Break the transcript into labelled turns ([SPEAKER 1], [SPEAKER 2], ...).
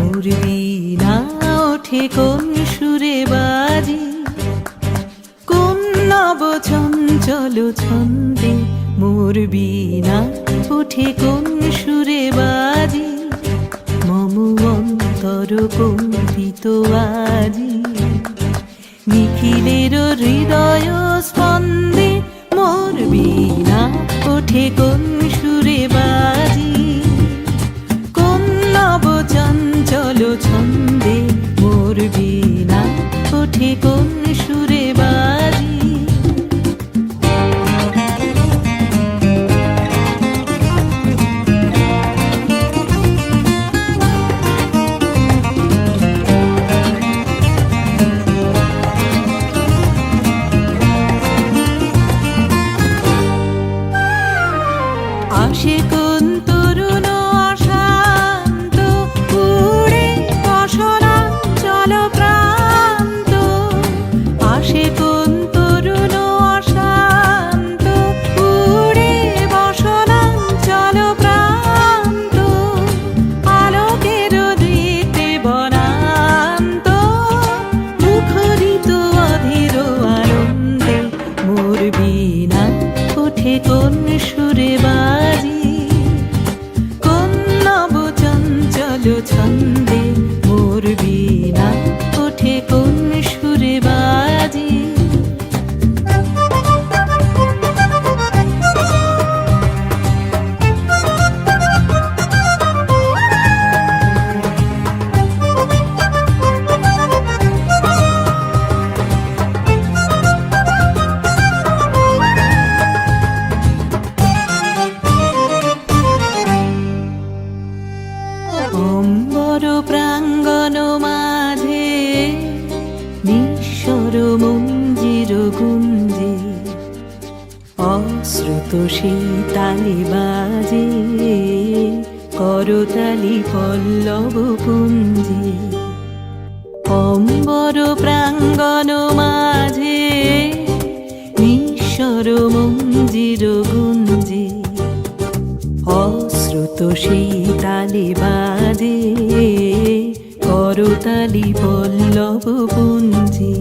[SPEAKER 1] মোর বীণা ওঠে কোন সুরে বাজি, কোন নব চঞ্চল ছন্দে মোর বীণা ওঠে কোন সুরে বাজি। মম অন্তর কম্পিত আজি, নিখিলের হৃদয় স্পন্দে মোর বীণা ওঠে কোন সুরে বাজি, কোন নব চঞ্চল ছন্দে মোর বীণা ওঠে কোন সুরে বাজি। আসে কোন তরুণ অশান্ত, উড়ে বসনাঞ্চল প্রান্ত। আসে কোন তরুণ অশান্ত, উড়ে বসনাঞ্চল প্রান্ত। আলোকের দীপ্তে বনান্ত, মুখরিত অধীর আনন্দে মোর বীণা ওঠে কোন সুরে বাজি, কোন নব চঞ্চল ছন্দে মোর বীণা ওঠে কোন সুরে বাজি। অম্বর প্রাঙ্গণ মাঝে নিঃস্বর মঞ্জির গুঞ্জে, অশ্রুত সেই তালি বাজে করতালি পল্লব পুঞ্জে। অম্বর প্রাঙ্গণ মাঝে নিঃস্বর মঞ্জির গুঞ্জে, অশ্রুত সেই তালি বাজে করতালি পল্লব পুঞ্জে।